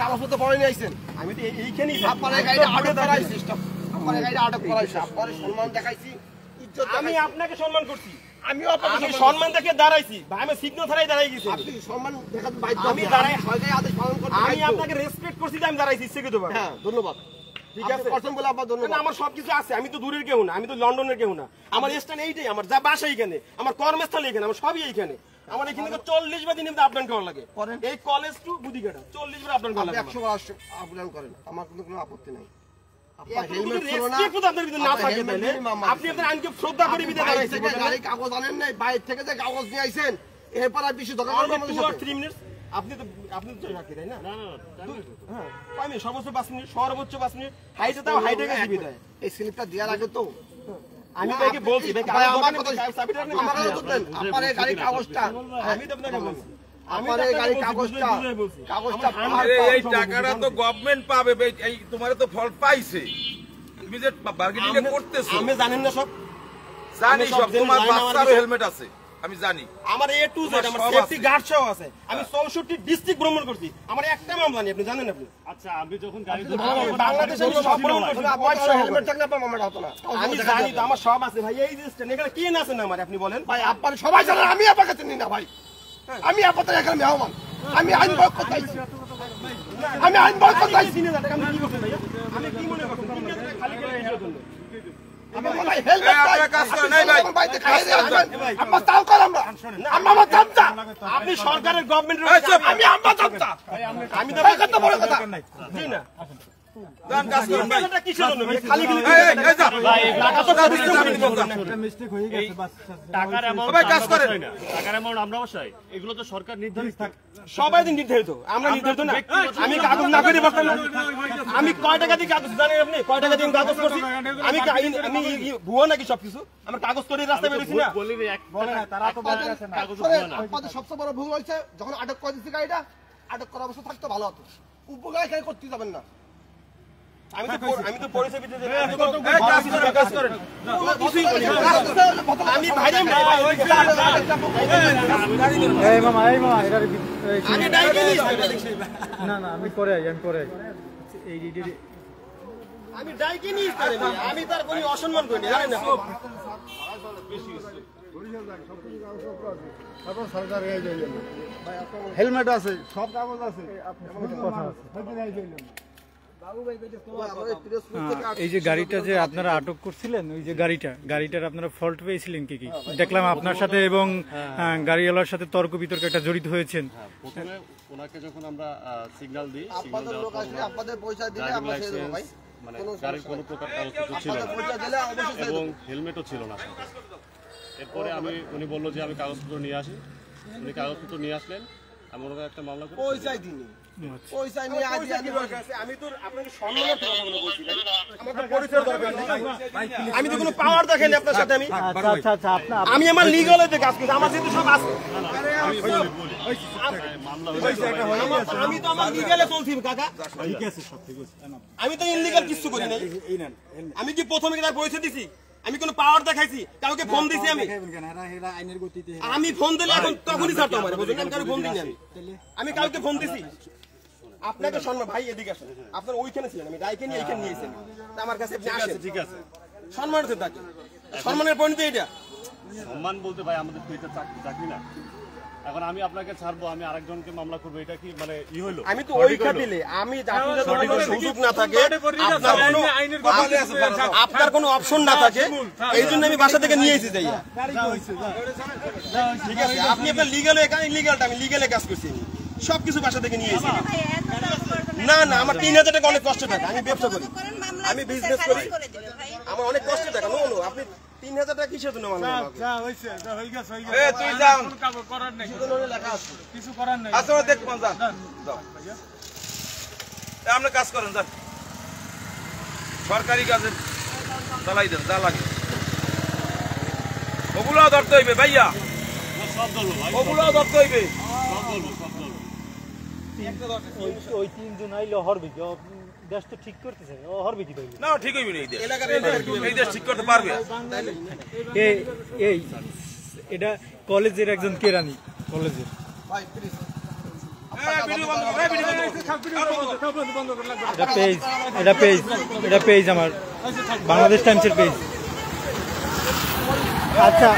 কাগজপত্র পরে নিয়ে আইছেন? আমি তো এইখানেই আপনার গাড়িটা আটক করাইছি, আপনার গাড়িটা আটক করাইছি, আপনার সম্মান দেখাইছি, ইজ্জত আমি দেখাইছি। আপনাকে সম্মান করছি, আমিও আপনাকে আমি সম্মান দেখে দাঁড়াইছি ভাই, আমি সিগন্যাল ছাড়াই দাঁড়াই গেছি। আপনি সম্মান দেখাতে বাধ্য, আমি দাঁড়াই, সরকারি আদেশ পালন করতে আমি বাধ্য। আপনাকে রেসপেক্ট করছি যে আমি দাঁড়াইছি ইচ্ছাকৃত ভাবে। হ্যাঁ ধন্যবাদ, ঠিক আপনি আছে করছেন বলে আপনার ধন্যবাদ। আমার সবকিছু আছে, আমি তো দূরের কেউ না, আমি তো লন্ডনের কেউ না, আমার স্থান এইটাই, আমার যা বাসা এইখানে, আমার কর্মস্থল এইখানে, আমার সবই এইখানে। আমার এখান থেকে 40 বার দিনে আপ ডাউন করা লাগে, এই কলেজ টু বুদিঘাটা 40 বার আপ ডাউন করা লাগে। 100 বার আপ ডাউন করেন, আমার কোনো আপত্তি নাই। আপনার হেলমেট হেলমেট ছিল না, আপনার ভিতরে না থাকে তাহলে আপনি আপনার আইনকে শ্রদ্ধা করে বিদায় দাঁড়াইছেন। গাড়ি কাগজ আনেন নাই, বাইরে থেকে যে কাগজ নিয়ে আইছেন, এরপর আর বেশি দরকার হবে আমাদের সাথে। 3 মিনিট আপনি তো রাখি তাই না? হ্যাঁ আমি সর্বোচ্চ 5 মিনিট, সর্বোচ্চ 5 মিনিট, হাইটে তাও হাইটে গেছে বিদায়। এই স্লিপটা দেওয়ার আগে তো আমি ভাইকে বলছি ভাই আমার কথা দেন, আপনার এই গাড়ি কাগজটা, আমি তো আপনাকে বলছি, আমার এই গাড়ি কাগজটা, কাগজটা এই টাকাটা তো গভর্নমেন্ট পাবে, এই তোমার তো ফল পাইছে, তুমি যে বার্গেনিং করতেছো। আমি জানেন না সব, জানি সব সব, তোমার জানি, বাচ্চারও হেলমেট আছে আমি জানি, আমার A to Z আমার সেফটি গার্ড সহ আছে। আমি 64 ডিস্ট্রিক্ট ভ্রমণ করছি, আমার একটা মামলা নেই, আপনি জানেন? আপনি আচ্ছা আমি যখন গাড়ি বাংলাদেশে আমি সব ভ্রমণ করছি, আপনার হেলমেট থাকলে আপনার মামলাটা হতো না। আমি জানি তো, আমার সব আছে ভাই। এই যে স্ট্যান্ড এখানে কে আছেন না আমার, আপনি বলেন ভাই আপনার সবাই জানেন, আমি আপনাকে চিনি না ভাই, আমি আপনাদের এখানে মেহমান, আমি আইন প্রয়োগ করতে আইছি, আমি আইন প্রয়োগ করতে আইছি। 3000 টাকা আমি কি করছেন ভাইয়া? আমি কি মনে করছেন 3000 টাকা খালি করে এই জন্য? ভাই হেলমেট আপনারা কাজ করেন, এই ভাই বাইতে খাইয়ে দিয়ে আসবেন, আমরা তাও কর, আমরা আমার চামচা, আপনি সরকারের গভর্নমেন্টের আমি আমার চামচা, আমি তো এই কথা বড় কথা। জি না দান কাজ করেন ভাই। এটা কিসের জন্য ভাই? খালি খালি এই যা টাকা তো টাকার অ্যামাউন্ট ভাই কাজ করেন। টাকার অ্যামাউন্ট আমরা বসাই, এগুলো তো সরকার নির্ধারিত থাকে। সবাই দিন নির্ধারিত, আমরা নির্ধারিত না। আমি কাগজ না করে বসতাম না। আমি কয় টাকা দিয়ে কাগজ জানেন আপনি? কয় টাকা দিয়ে আমি কাগজ করছি? আমি আমি ভুয়া নাকি সবকিছু? আমার কাগজ করে রাস্তায় বেরোছি না। বলি এক বলে না, তারা তো বলে আছে না কাগজ আপনাদের সবচেয়ে বড় ভুল হয়েছে যখন আটক করে দিচ্ছি গাড়িটা, আটক করা অবস্থা থাকতে ভালো হতো, উপকার এখানে করতে যাবেন না। আমি তো পরিচয় দিতে যাই। কাজ করেন। আমি ভাইরে এই মামা এটার আমি ডাইকে নিছি। না আমি পরে আই এই আমি ডাইকে নিছি তারে ভাই। আমি তার কোনো অসম্মান করিনি, জানেন না? হেলমেট আছে, সব কাগজ আছে, কথা আছে। এই যে গাড়িটা যে আপনারা আটক করছিলেন, ওই যে গাড়িটার আপনারা ফল্ট পেয়েছিলেন কি? দেখলাম আপনার সাথে এবং গাড়িওয়ালার সাথে তর্ক বিতর্ক একটা জড়িত হয়েছেন। প্রথমে ওনাকে যখন আমরা সিগন্যাল দিই, আপনাদের লোক আসলে আপনাদের পয়সা দিলে আমরা ছেড়ে দেবো ভাই, মানে গাড়ির কোনো প্রকার কাগজপত্র ছিল না পয়সা দিলে অবশ্যই ছেড়ে এবং দেবো। হেলমেটও ছিল না সাথে। এরপরে উনি বললো যে আমি কাগজপত্র নিয়ে আসি, উনি কাগজপত্র নিয়ে আসলেন, আমি ওনাকে একটা মামলা করি। পয়সাই দিনি, পয়সা নিয়ে আজ আমি তো আপনাকে সম্মানের কথাগুলো বলছি ভাই। আমার তো পরিচয় দরকার নেই। আমি তো কোনো পাওয়ার দেখাইনি আপনার সাথে। আচ্ছা আমি আমার লিগালেতে কাজ করছি, আমার যেহেতু সব আছে। আমি তো আমার লিগালে চলছি কাকা। ঠিক আছে, সব ঠিক আছে। আমি তো ইনলিগাল কিছু করি নাই। আমি কি প্রথমে কি তার পরিচয় দিছি? আমি কোনো পাওয়ার দেখাইছি? কাউকে ফোন দিছি আমি? আমি ফোন দিলে এখন তখনই ছাড়তো আমার, বুঝলেন? আমি কাউকে ফোন দিই না। আমি কাউকে ফোন দিছি? আপনাকে সম্মান ভাই, এদিকে আসেন। আপনার ওইখানে ছিলেন, আমি ডাইকে নিয়ে এইখানে নিয়েছেন, আমার কাছে আপনি আসেন। ঠিক আছে, সম্মান হচ্ছে তাকে, সম্মানের পয়েন্ট এটা। সম্মান বলতে ভাই আমাদের তো এটা চাকরি না। এখন আমি আপনাকে ছাড়বো, আমি আরেকজনকে মামলা করবো, এটা কি মানে হইলো? আমি তো ওই খাতিলে আমি সুযোগ না থাকে, আপনার কোনো অপশন না থাকে, এই জন্য আমি বাসা থেকে নিয়ে এসেছি। ঠিক আছে, আপনি আপনার লিগালে ইলিগালটা, আমি লিগালে কাজ করছি, সবকিছু বাসা থেকে নিয়ে এসেছি। না আমার 3000 টাকা অনেক কষ্ট টাকা, আমি ব্যবসা করি, আমি বিজনেস করি, আমার অনেক কষ্ট টাকা। নো আপনি 3000 টাকা কিসের জন্য মানবেন? তুই যাও, কিছু করার নাই। আচ্ছা দেখবেন, যান আপনি কাজ করেন, যান সরকারি কাজে চালাই দেন, যা লাগে ওগুলো ধরতে হইবে ভাইয়া, সব ধরবো ভাই, ওগুলো ধরতে হইবে। সব ধরবো। ওই তিনজন আইলে হরবে কি? দেশ তো ঠিক করতেছে, হরবে কি? না ঠিক হইবে না, এই দেশ ঠিক করতে পারবে। এটা কলেজের একজন কেরানি, কলেজের। ভাই প্লিজ এটা পেজ আমার বাংলাদেশ টাইমসের পেজ। আচ্ছা